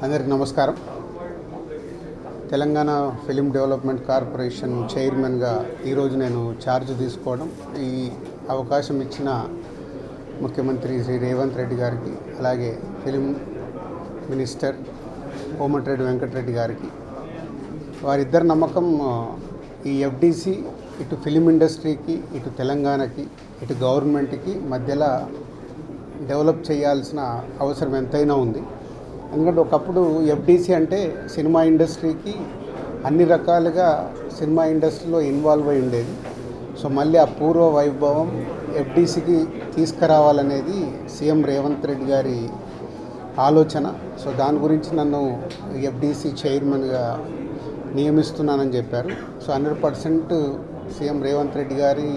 అందరికీ నమస్కారం. Telangana film development corporation చైర్మన్గా ఈరోజు నేను ఛార్జ్ తీసుకోవడం, ఈ అవకాశం ఇచ్చిన ముఖ్యమంత్రి శ్రీ రేవంత్ రెడ్డి గారికి, అలాగే ఫిలిం మినిస్టర్ కోమటిరెడ్డి వెంకటరెడ్డి గారికి, వారిద్దరి నమ్మకం ఈ ఎఫ్డిసి ఇటు ఫిలిం ఇండస్ట్రీకి, ఇటు తెలంగాణకి, ఇటు గవర్నమెంట్కి మధ్యలో డెవలప్ చేయాల్సిన అవసరం ఎంతైనా ఉంది. ఎందుకంటే ఒకప్పుడు ఎఫ్డిసి అంటే సినిమా ఇండస్ట్రీకి అన్ని రకాలుగా సినిమా ఇండస్ట్రీలో ఇన్వాల్వ్ అయి ఉండేది. సో మళ్ళీ ఆ పూర్వ వైభవం ఎఫ్డిసికి తీసుకురావాలనేది సీఎం రేవంత్ రెడ్డి గారి ఆలోచన. సో దాని గురించి నన్ను ఎఫ్డిసి చైర్మన్గా నియమిస్తున్నానని చెప్పారు. సో 100% సీఎం రేవంత్ రెడ్డి గారి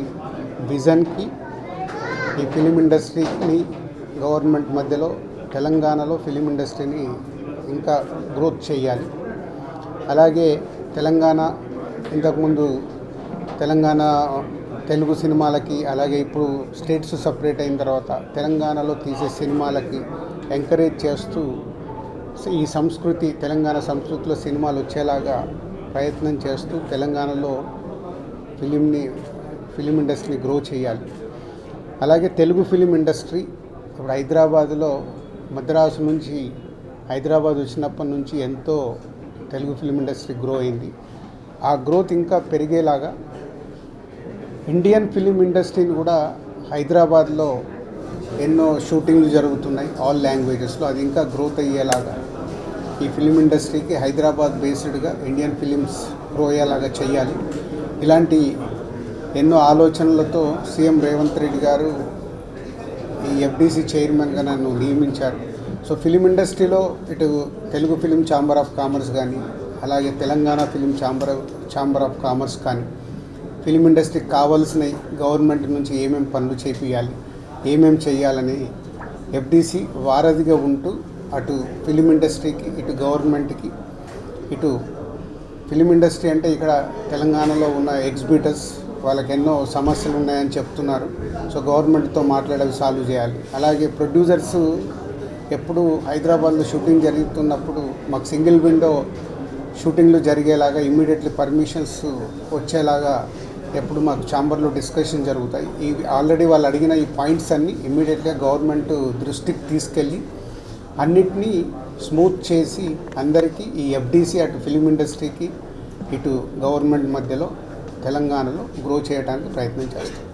విజన్కి ఈ ఫిలిం ఇండస్ట్రీని గవర్నమెంట్ మధ్యలో తెలంగాణలో ఫిలిం ఇండస్ట్రీని ఇంకా గ్రోత్ చేయాలి. అలాగే తెలంగాణ ఇంతకుముందు తెలంగాణ తెలుగు సినిమాలకి, అలాగే ఇప్పుడు స్టేట్స్ సపరేట్ అయిన తర్వాత తెలంగాణలో తీసే సినిమాలకి ఎంకరేజ్ చేస్తూ ఈ సంస్కృతి, తెలంగాణ సంస్కృతిలో సినిమాలు వచ్చేలాగా ప్రయత్నం చేస్తూ తెలంగాణలో ఫిలిం ఇండస్ట్రీని గ్రో చేయాలి. అలాగే తెలుగు ఫిలిం ఇండస్ట్రీ ఇప్పుడు హైదరాబాదులో, మద్రాసు నుంచి హైదరాబాద్ వచ్చినప్పటి నుంచి ఎంతో తెలుగు ఫిలిం ఇండస్ట్రీ గ్రో అయింది. ఆ గ్రోత్ ఇంకా పెరిగేలాగా ఇండియన్ ఫిలిం ఇండస్ట్రీని కూడా హైదరాబాద్లో ఎన్నో షూటింగ్లు జరుగుతున్నాయి ఆల్ లాంగ్వేజెస్లో, అది ఇంకా గ్రోత్ అయ్యేలాగా ఈ ఫిలిం ఇండస్ట్రీకి హైదరాబాద్ బేస్డ్గా ఇండియన్ ఫిలిమ్స్ గ్రో అయ్యేలాగా చేయాలి. ఇలాంటి ఎన్నో ఆలోచనలతో సీఎం రేవంత్ రెడ్డి గారు ఈ ఎఫ్డిసి చైర్మన్గా నన్ను నియమించారు. సో ఫిలిం ఇండస్ట్రీలో ఇటు Telugu film chamber of commerce కానీ, అలాగే Telangana film chamber of commerce కానీ, ఫిలిం ఇండస్ట్రీకి కావాల్సినవి గవర్నమెంట్ నుంచి ఏమేమి పనులు చేపియాలి, ఏమేమి చేయాలని ఎఫ్డిసి వారధిగా ఉంటూ అటు ఫిలిం ఇండస్ట్రీకి, ఇటు గవర్నమెంట్కి, ఇటు ఫిలిం ఇండస్ట్రీ అంటే ఇక్కడ తెలంగాణలో ఉన్న ఎగ్జిబిటర్స్ వాళ్ళకి ఎన్నో సమస్యలు ఉన్నాయని చెప్తున్నారు. సో గవర్నమెంట్తో మాట్లాడేవి సాల్వ్ చేయాలి. అలాగే ప్రొడ్యూసర్స్ ఎప్పుడు హైదరాబాద్లో షూటింగ్ జరుగుతున్నప్పుడు మాకు సింగిల్ విండో షూటింగ్లు జరిగేలాగా ఇమ్మీడియట్లీ పర్మిషన్స్ వచ్చేలాగా ఎప్పుడు మాకు ఛాంబర్లో డిస్కషన్ జరుగుతాయి. ఇవి ఆల్రెడీ వాళ్ళు అడిగిన ఈ పాయింట్స్ అన్నీ ఇమ్మీడియట్గా గవర్నమెంట్ దృష్టికి తీసుకెళ్ళి అన్నిటినీ స్మూత్ చేసి అందరికీ ఈ ఎఫ్డిసి అటు ఫిలిం ఇండస్ట్రీకి, ఇటు గవర్నమెంట్ మధ్యలో తెలంగాణలో గ్రో చేయడానికి ప్రయత్నం చేస్తాం.